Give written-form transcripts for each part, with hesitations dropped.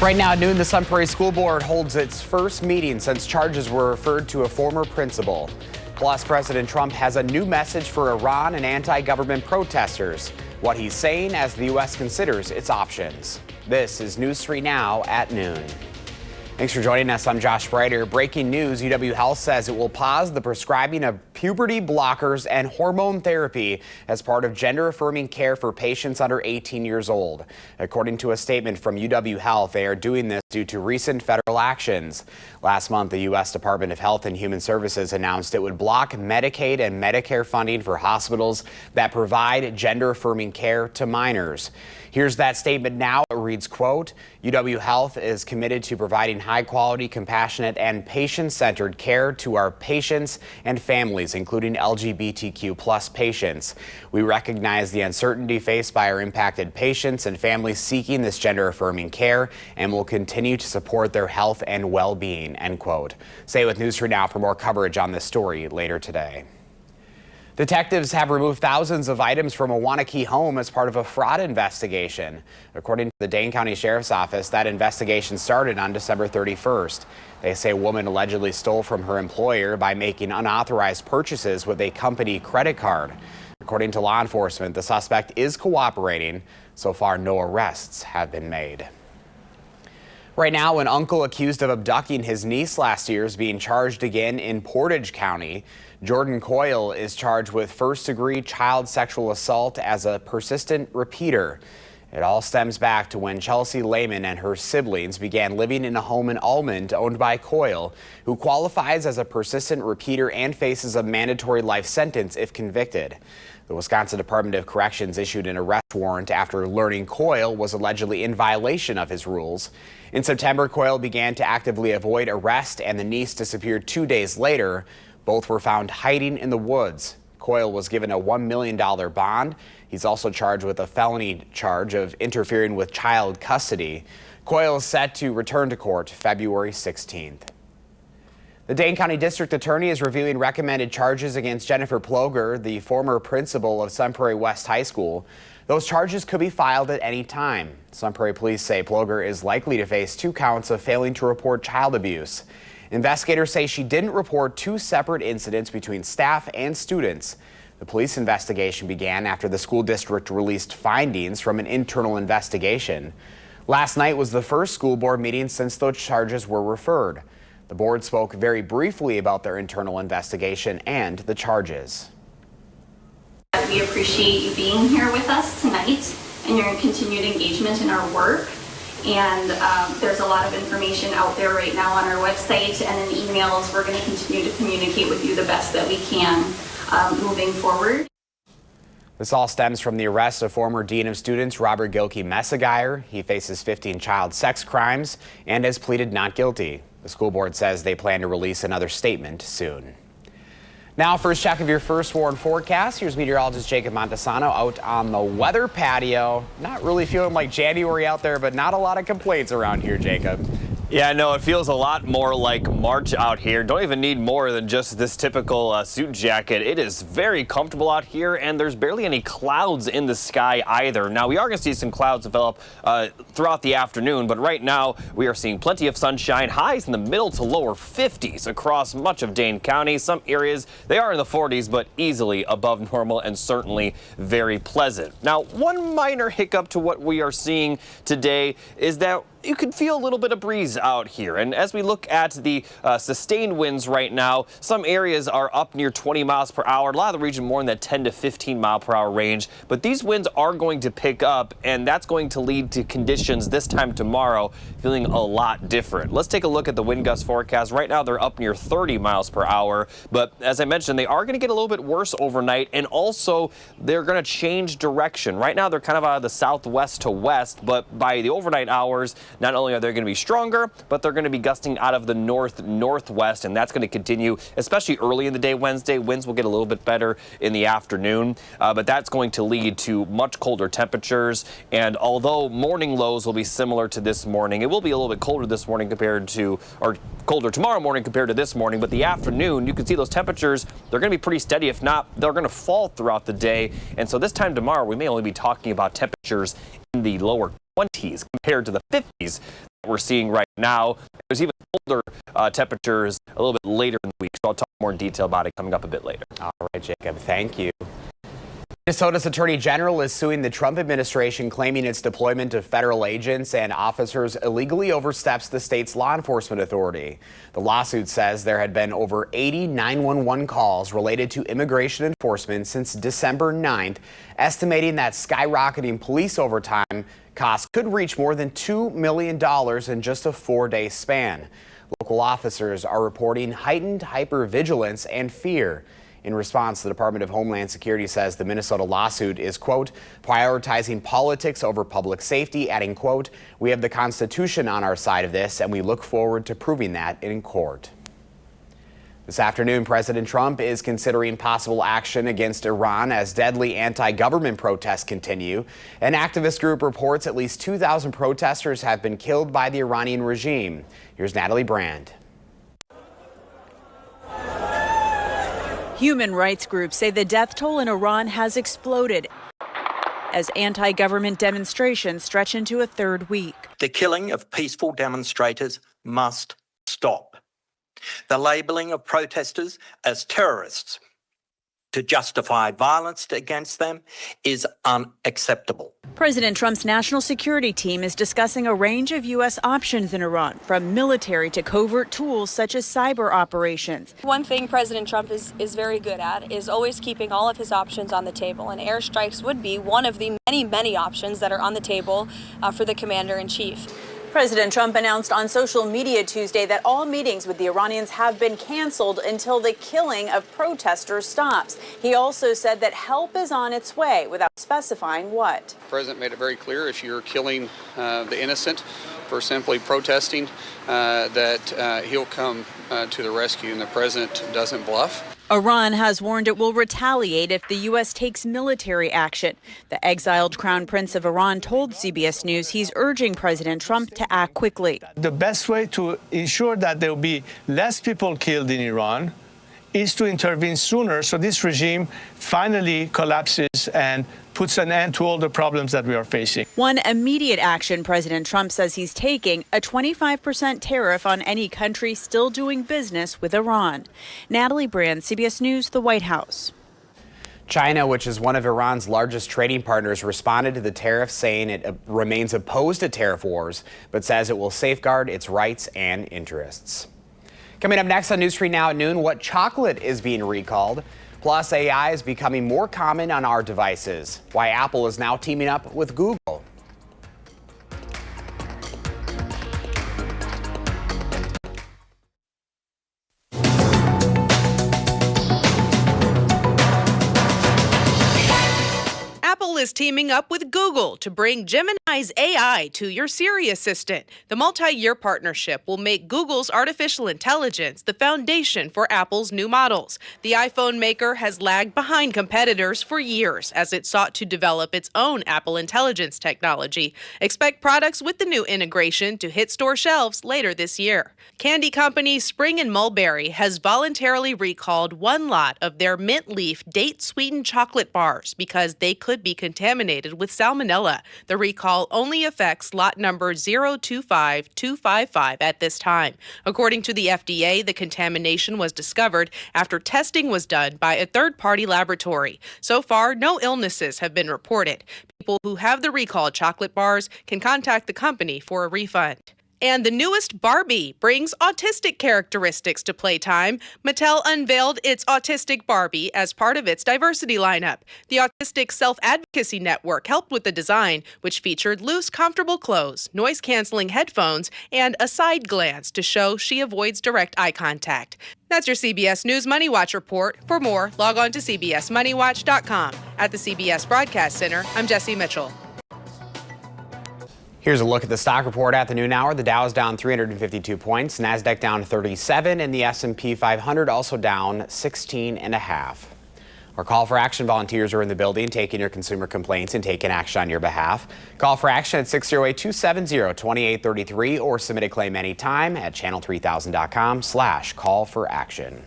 Right now at noon, the Prairie School Board holds its first meeting since charges were referred to a former principal. Plus, President Trump has a new message for Iran and anti-government protesters. What he's saying as the U.S. considers its options. This is News 3 Now at noon. Thanks for joining us. I'm Josh Breiter. Breaking news, UW Health says it will pause the prescribing of puberty blockers and hormone therapy as part of gender-affirming care for patients under 18 years old. According to a statement from UW Health, they are doing this due to recent federal actions. Last month, the U.S. Department of Health and Human Services announced it would block Medicaid and Medicare funding for hospitals that provide gender-affirming care to minors. Here's that statement now. It reads, quote, UW Health is committed to providing high-quality, compassionate, and patient-centered care to our patients and families, including LGBTQ plus patients. We recognize the uncertainty faced by our impacted patients and families seeking this gender-affirming care and will continue to support their health and well-being, end quote. Stay with News 3 Now for more coverage on this story later today. Detectives have removed thousands of items from a Waunakee home as part of a fraud investigation. According to the Dane County Sheriff's Office, that investigation started on December 31st. They say a woman allegedly stole from her employer by making unauthorized purchases with a company credit card. According to law enforcement, the suspect is cooperating. So far, no arrests have been made. Right now, an uncle accused of abducting his niece last year is being charged again in Portage County. Jordan Coyle is charged with first-degree child sexual assault as a persistent repeater. It all stems back to when Chelsea Lehman and her siblings began living in a home in Almond owned by Coyle, who qualifies as a persistent repeater and faces a mandatory life sentence if convicted. The Wisconsin Department of Corrections issued an arrest warrant after learning Coyle was allegedly in violation of his rules. In September, Coyle began to actively avoid arrest, and the niece disappeared 2 days later. Both were found hiding in the woods. Coyle was given a $1 million bond. He's also charged with a felony charge of interfering with child custody. Coyle is set to return to court February 16th. The Dane County District Attorney is reviewing recommended charges against Jennifer Ploger, the former principal of Sun Prairie West High School. Those charges could be filed at any time. Sun Prairie police say Ploger is likely to face 2 counts of failing to report child abuse. Investigators say she didn't report 2 separate incidents between staff and students. The police investigation began after the school district released findings from an internal investigation. Last night was the first school board meeting since those charges were referred. The board spoke very briefly about their internal investigation and the charges. We appreciate you being here with us tonight and your continued engagement in our work. And there's a lot of information out there right now on our website and in emails. We're going to continue to communicate with you the best that we can moving forward. This all stems from the arrest of former Dean of Students Robert Gilkey-Messigeyer. He faces 15 child sex crimes and has pleaded not guilty. The school board says they plan to release another statement soon. Now, first check of your first warn forecast. Here's meteorologist Jacob Montesano out on the weather patio. Not really feeling like January out there, but not a lot of complaints around here, Jacob. Yeah, no, it feels a lot more like March out here. Don't even need more than just this typical suit jacket. It is very comfortable out here, and there's barely any clouds in the sky either. Now, we are going to see some clouds develop throughout the afternoon, but right now we are seeing plenty of sunshine, highs in the middle to lower 50s across much of Dane County. Some areas, they are in the 40s, but easily above normal and certainly very pleasant. Now, one minor hiccup to what we are seeing today is that you can feel a little bit of breeze out here. And as we look at the sustained winds right now, some areas are up near 20 miles per hour. A lot of the region more in that 10 to 15 mile per hour range. But these winds are going to pick up, and that's going to lead to conditions this time tomorrow feeling a lot different. Let's take a look at the wind gust forecast. Right now, they're up near 30 miles per hour. But as I mentioned, they are going to get a little bit worse overnight, and also they're going to change direction. Right now, they're kind of out of the southwest to west, but by the overnight hours, not only are they going to be stronger, but they're going to be gusting out of the northwest, and that's going to continue, especially early in the day Wednesday. Winds will get a little bit better in the afternoon, but that's going to lead to much colder temperatures. And although morning lows will be similar to this morning, it will be a little bit colder this morning compared to, or colder tomorrow morning compared to this morning. But the afternoon, you can see those temperatures, they're going to be pretty steady. If not, they're going to fall throughout the day. And so this time tomorrow, we may only be talking about temperatures in the lower 20s compared to the 50s we're seeing right now. There's even colder temperatures a little bit later in the week, so I'll talk more in detail about it coming up a bit later. All right, Jacob, thank you. Minnesota's Attorney General is suing the Trump administration, claiming its deployment of federal agents and officers illegally oversteps the state's law enforcement authority. The lawsuit says there had been over 80 911 calls related to immigration enforcement since December 9th, estimating that skyrocketing police overtime costs could reach more than $2 million in just a 4-day span. Local officers are reporting heightened hypervigilance and fear. In response, the Department of Homeland Security says the Minnesota lawsuit is, quote, prioritizing politics over public safety, adding, quote, we have the Constitution on our side of this, and we look forward to proving that in court. This afternoon, President Trump is considering possible action against Iran as deadly anti-government protests continue. An activist group reports at least 2,000 protesters have been killed by the Iranian regime. Here's Natalie Brand. Human rights groups say the death toll in Iran has exploded as anti-government demonstrations stretch into a third week. The killing of peaceful demonstrators must stop. The labeling of protesters as terrorists to justify violence against them is unacceptable. President Trump's national security team is discussing a range of U.S. options in Iran, from military to covert tools such as cyber operations. One thing President Trump is very good at is always keeping all of his options on the table, and airstrikes would be one of the many options that are on the table for the commander-in-chief. President Trump announced on social media Tuesday that all meetings with the Iranians have been canceled until the killing of protesters stops. He also said that help is on its way without specifying what. The president made it very clear if you're killing the innocent for simply protesting, that he'll come to the rescue, and the president doesn't bluff. Iran has warned it will retaliate if the U.S. takes military action. The exiled Crown Prince of Iran told CBS News he's urging President Trump to act quickly. The best way to ensure that there will be less people killed in Iran is to intervene sooner so this regime finally collapses and puts an end to all the problems that we are facing. One immediate action President Trump says he's taking, a 25% tariff on any country still doing business with Iran. Natalie Brand, CBS News, the White House. China, which is one of Iran's largest trading partners, responded to the tariff, saying it remains opposed to tariff wars, but says it will safeguard its rights and interests. Coming up next on News 3 Now at noon, what chocolate is being recalled. Plus, AI is becoming more common on our devices. Why Apple is now teaming up with Google. Apple is teaming up with Google to bring Gemini's AI to your Siri assistant. The multi-year partnership will make Google's artificial intelligence the foundation for Apple's new models. The iPhone maker has lagged behind competitors for years as it sought to develop its own Apple Intelligence technology. Expect products with the new integration to hit store shelves later this year. Candy company Spring and Mulberry has voluntarily recalled one lot of their mint leaf date-sweetened chocolate bars because they could be contaminated with salmonella. The recall only affects lot number 025255 at this time. According to the FDA, the contamination was discovered after testing was done by a third-party laboratory. So far, no illnesses have been reported. People who have the recalled chocolate bars can contact the company for a refund. And the newest Barbie brings autistic characteristics to playtime. Mattel unveiled its Autistic Barbie as part of its diversity lineup. The Autistic Self-Advocacy Network helped with the design, which featured loose, comfortable clothes, noise-canceling headphones, and a side glance to show she avoids direct eye contact. That's your CBS News Money Watch report. For more, log on to cbsmoneywatch.com. At the CBS Broadcast Center, I'm Jesse Mitchell. Here's a look at the stock report at the noon hour. The Dow is down 352 points, NASDAQ down 37, and the S&P 500 also down 16.5. Our call for action volunteers are in the building taking your consumer complaints and taking action on your behalf. Call for action at 608-270-2833 or submit a claim anytime at channel3000.com/call-for-action.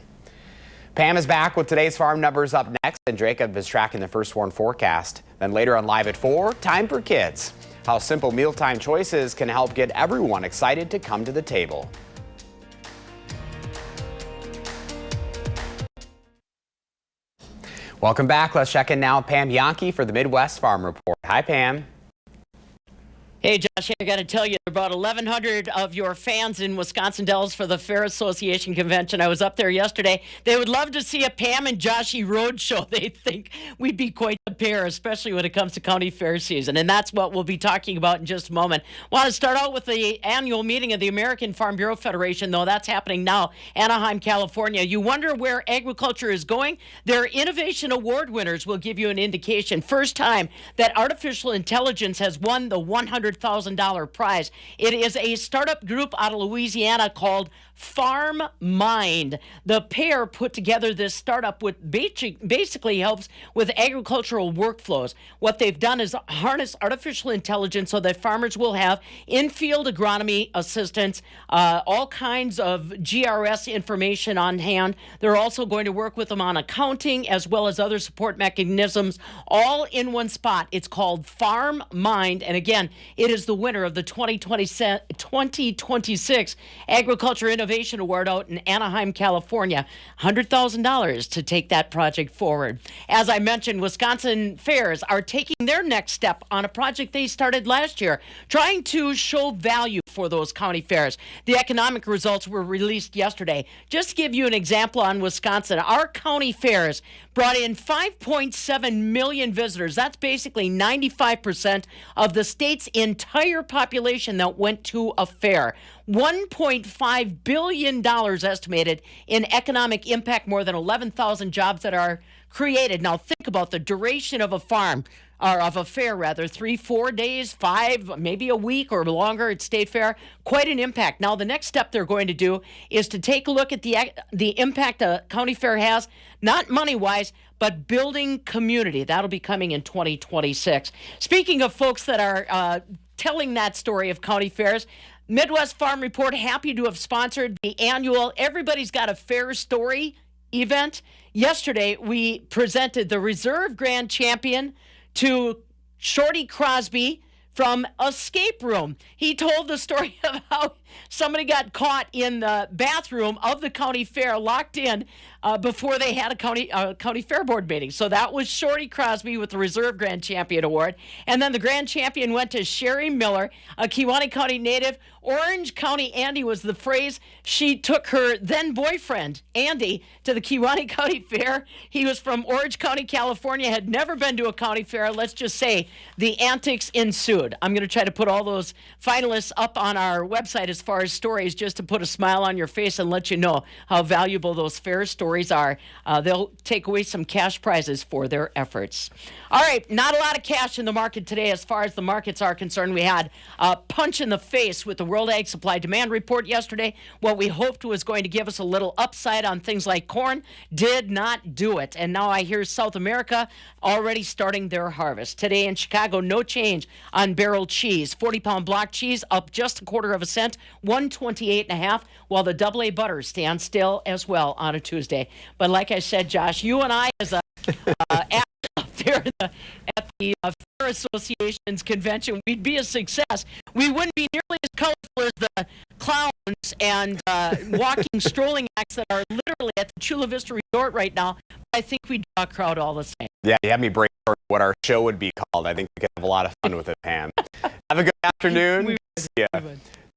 Pam is back with today's farm numbers up next, and Jacob is tracking the first warn forecast. Then later on Live at 4, time for kids. how simple mealtime choices can help get everyone excited to come to the table. Welcome back. Let's check in now with Pam Yankee for the Midwest Farm Report. Hi, Pam. Hey, Josh, I got to tell you, about 1,100 of your fans in Wisconsin Dells for the Fair Association Convention. I was up there yesterday. They would love to see a Pam and Joshy road show. They think we'd be quite the pair, especially when it comes to county fair season. And that's what we'll be talking about in just a moment. Want to start out with the annual meeting of the American Farm Bureau Federation, though that's happening now, Anaheim, California. You wonder where agriculture is going? Their Innovation Award winners will give you an indication. First time that artificial intelligence has won the $100,000 prize. It is a startup group out of Louisiana called Farm Mind. The pair put together this startup which basically helps with agricultural workflows. What they've done is harness artificial intelligence so that farmers will have in-field agronomy assistance, all kinds of GRS information on hand. They're also going to work with them on accounting as well as other support mechanisms, all in one spot. It's called Farm Mind, and again, it is the winner of the 2026 Agriculture Innovation Award out in Anaheim, California. $100,000 to take that project forward. As I mentioned, Wisconsin fairs are taking their next step on a project they started last year, trying to show value for those county fairs. The economic results were released yesterday. Just to give you an example on Wisconsin, our county fairs brought in 5.7 million visitors. That's basically 95% of the state's entire population that went to a fair. $1.5 billion estimated in economic impact, more than 11,000 jobs that are created. Now think about the duration of a farm, or of a fair rather, 3-4 days, 5, maybe a week or longer at State Fair. Quite an impact. Now the next step they're going to do is to take a look at the impact a county fair has, not money-wise, but building community. That'll be coming in 2026. Speaking of folks that are telling that story of county fairs, Midwest Farm Report happy to have sponsored the annual Everybody's Got a Fair Story event. Yesterday, we presented the Reserve Grand Champion to Shorty Crosby from Escape Room. He told the story of how somebody got caught in the bathroom of the county fair, locked in before they had a county fair board meeting. So that was Shorty Crosby with the Reserve Grand Champion Award. And then the Grand Champion went to Sherry Miller, a Kewaunee County native. Orange County Andy was the phrase. She took her then boyfriend, Andy, to the Kewaunee County Fair. He was from Orange County, California, had never been to a county fair. Let's just say the antics ensued. I'm going to try to put all those finalists up on our website as far as stories, just to put a smile on your face and let you know how valuable those fair stories are. They'll take away some cash prizes for their efforts. All right, not a lot of cash in the market today as far as the markets are concerned. We had a punch in the face with the World Ag Supply Demand Report yesterday. What we hoped was going to give us a little upside on things like corn did not do it. And now I hear South America already starting their harvest. Today in Chicago, no change on barrel cheese. 40-pound block cheese up just 1/4 cent, $1.28.5, while the AA butter stands still as well on a Tuesday. But like I said, Josh, you and I as a up there at the Fair Association's convention, we'd be a success. We wouldn't be nearly as colorful as the clowns and walking, strolling acts that are literally at the Chula Vista Resort right now. I think we'd draw a crowd all the same. Yeah, you had me brainstorm what our show would be called. I think we could have a lot of fun with it, Pam. Have a good afternoon.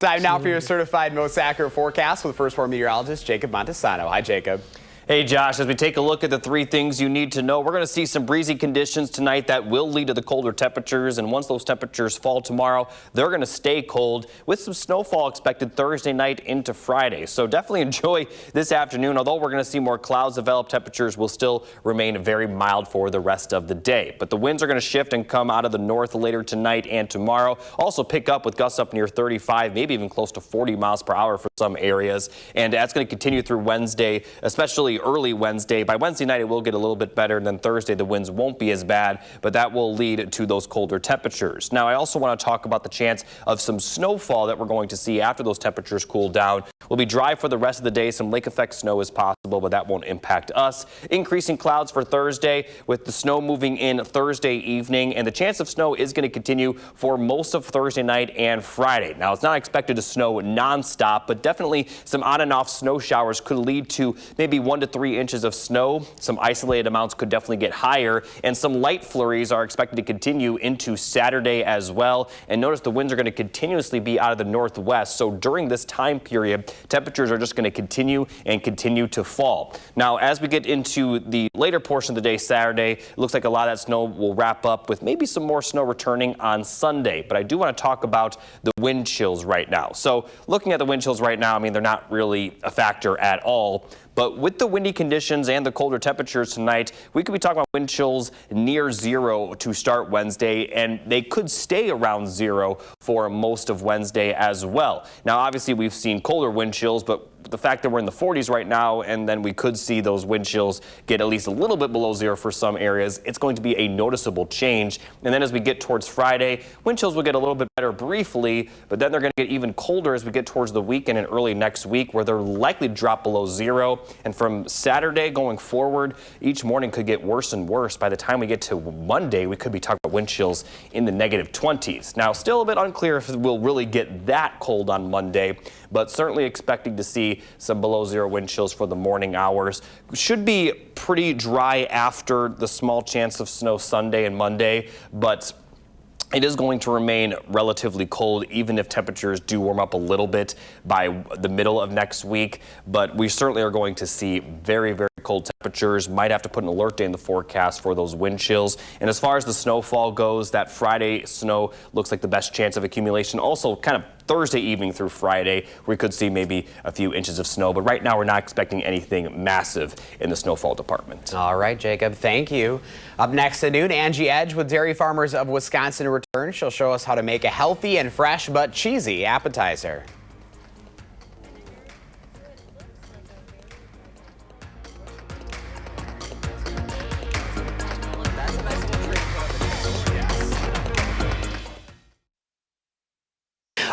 Time now for your certified most accurate forecast with First Warn meteorologist Jacob Montesano. Hi, Jacob. Hey, Josh, as we take a look at the 3 things you need to know, we're going to see some breezy conditions tonight that will lead to the colder temperatures. And once those temperatures fall tomorrow, they're going to stay cold with some snowfall expected Thursday night into Friday. So definitely enjoy this afternoon. Although we're going to see more clouds develop, temperatures will still remain very mild for the rest of the day. But the winds are going to shift and come out of the north later tonight and tomorrow. Also pick up with gusts up near 35, maybe even close to 40 miles per hour for some areas. And that's going to continue through Wednesday, especially early Wednesday. By Wednesday night, it will get a little bit better, and then Thursday, the winds won't be as bad, but that will lead to those colder temperatures. Now, I also want to talk about the chance of some snowfall that we're going to see after those temperatures cool down. We'll be dry for the rest of the day. Some lake effect snow is possible, but that won't impact us. Increasing clouds for Thursday with the snow moving in Thursday evening, and the chance of snow is going to continue for most of Thursday night and Friday. Now, it's not expected to snow nonstop, but definitely some on and off snow showers could lead to maybe 1 to 3 inches of snow. Some isolated amounts could definitely get higher, and some light flurries are expected to continue into Saturday as well. And notice the winds are going to continuously be out of the northwest. So during this time period, temperatures are just going to continue to fall. Now, as we get into the later portion of the day, Saturday, it looks like a lot of that snow will wrap up with maybe some more snow returning on Sunday. But I do want to talk about the wind chills right now. So looking at the wind chills right now, I mean, they're not really a factor at all. But with the windy conditions and the colder temperatures tonight, we could be talking about wind chills near zero to start Wednesday, and they could stay around zero for most of Wednesday as well. Now, obviously, we've seen colder wind chills, but the fact that we're in the 40s right now, and then we could see those wind chills get at least a little bit below zero for some areas, it's going to be a noticeable change. And then as we get towards Friday, wind chills will get a little bit better briefly, but then they're going to get even colder as we get towards the weekend and early next week, where they're likely to drop below zero. And from Saturday going forward, each morning could get worse and worse. By the time we get to Monday, we could be talking about wind chills in the -20s. Now, still a bit unclear if we'll really get that cold on Monday, but certainly expecting to see some below zero wind chills for the morning hours. Should be pretty dry after the small chance of snow Sunday and Monday, but it is going to remain relatively cold, even if temperatures do warm up a little bit by the middle of next week. But we certainly are going to see very, very cold temperatures. Might have to put an alert day in the forecast for those wind chills. And as far as the snowfall goes, that Friday snow looks like the best chance of accumulation. Also, kind of Thursday evening through Friday, we could see maybe a few inches of snow. But right now, we're not expecting anything massive in the snowfall department. All right, Jacob, thank you. Up next at noon, Angie Edge with Dairy Farmers of Wisconsin returns. She'll show us how to make a healthy and fresh but cheesy appetizer.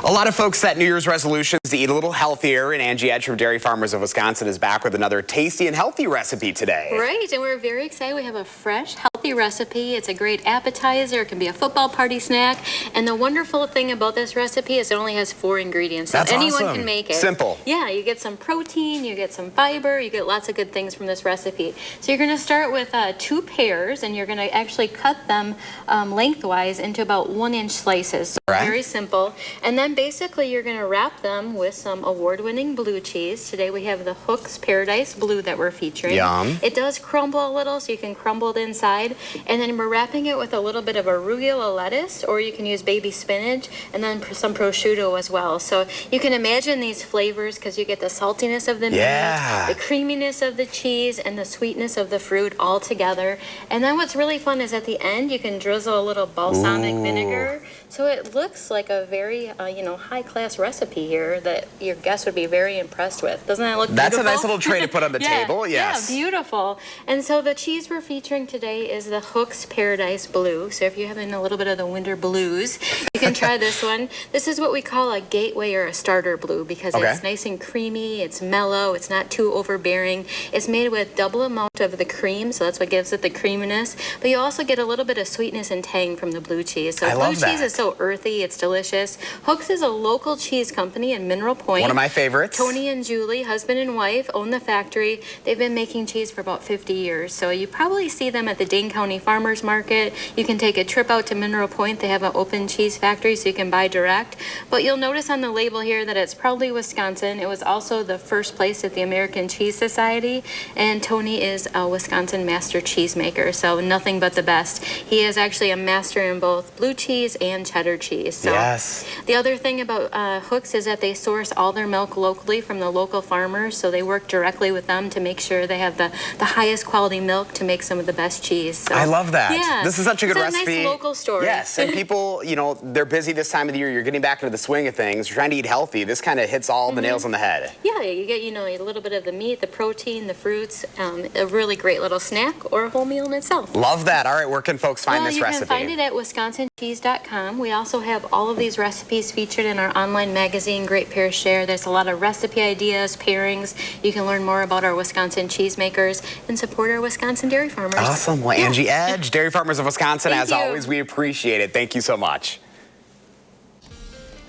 A lot of folks set New Year's resolutions to eat a little healthier, and Angie Edge from Dairy Farmers of Wisconsin is back with another tasty and healthy recipe today. Right, and we're very excited. We have a fresh, healthy recipe. It's a great appetizer. It can be a football party snack. And the wonderful thing about this recipe is it only has 4 ingredients. So That's anyone awesome. can make it. Simple. Yeah, you get some protein, you get some fiber, you get lots of good things from this recipe. So you're going to start with 2 pears, and you're going to actually cut them lengthwise into about 1-inch slices. So Right. very simple. And then basically you're going to wrap them with some award-winning blue cheese. Today we have the Hook's Paradise Blue that we're featuring. Yum. It does crumble a little, so you can crumble it inside. And then we're wrapping it with a little bit of arugula lettuce, or you can use baby spinach, and then some prosciutto as well. So you can imagine these flavors because you get the saltiness of the Yeah. meat, the creaminess of the cheese, and the sweetness of the fruit all together. And then what's really fun is at the end, you can drizzle a little balsamic vinegar. So it looks like a very, high-class recipe here that your guests would be very impressed with. Doesn't that look beautiful? That's a nice little tray to put on the table, yes. Yeah, beautiful. And so the cheese we're featuring today is the Hook's Paradise Blue. So if you're having a little bit of the winter blues, you can try this one. This is what we call a gateway or a starter blue because it's nice and creamy, it's mellow, it's not too overbearing. It's made with double amount of the cream, so that's what gives it the creaminess. But you also get a little bit of sweetness and tang from the blue cheese. So blue cheese is so earthy, it's delicious. Hook's is a local cheese company in Mineral Point. One of my favorites. Tony and Julie, husband and wife, own the factory. They've been making cheese for about 50 years. So you probably see them at the Dane County Farmers Market. You can take a trip out to Mineral Point. They have an open cheese factory so you can buy direct. But you'll notice on the label here that it's proudly Wisconsin. It was also the first place at the American Cheese Society. And Tony is a Wisconsin master cheesemaker, so nothing but the best. He is actually a master in both blue cheese and cheddar cheese. So Yes. the other thing about Hooks is that they source all their milk locally from the local farmers, so they work directly with them to make sure they have the highest quality milk to make some of the best cheese. So, I love that. Yeah. This is such a good recipe. It's a nice local story. Yes, and people, you know, they're busy this time of the year. You're getting back into the swing of things. You're trying to eat healthy. This kind of hits all the nails on the head. Yeah, you get, you know, a little bit of the meat, the protein, the fruits, a really great little snack or a whole meal in itself. Love that. All right, where can folks find this recipe? You can find it at wisconsincheese.com. We also have all of these recipes featured in our online magazine, Great Pair Share. There's a lot of recipe ideas, pairings. You can learn more about our Wisconsin cheesemakers and support our Wisconsin dairy farmers. Awesome. Well, Angie Edge, Dairy Farmers of Wisconsin, as always, we appreciate it. Thank you so much.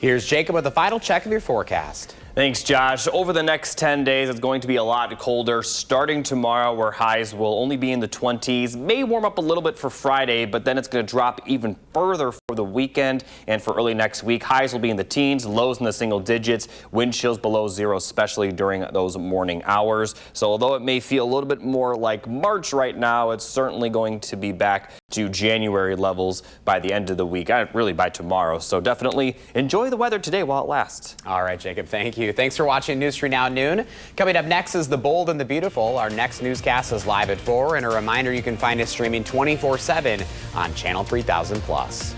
Here's Jacob with the final check of your forecast. Thanks, Josh. Over the next 10 days, it's going to be a lot colder, starting tomorrow, where highs will only be in the 20s. May warm up a little bit for Friday, but then it's going to drop even further for the weekend and for early next week. Highs will be in the teens, lows in the single digits, wind chills below zero, especially during those morning hours. So although it may feel a little bit more like March right now, it's certainly going to be back to January levels by the end of the week, really by tomorrow. So definitely enjoy the weather today while it lasts. All right, Jacob, thank you. Thanks for watching News 3 Now Noon. Coming up next is The Bold and the Beautiful. Our next newscast is live at 4, and a reminder you can find us streaming 24/7 on Channel 3000+.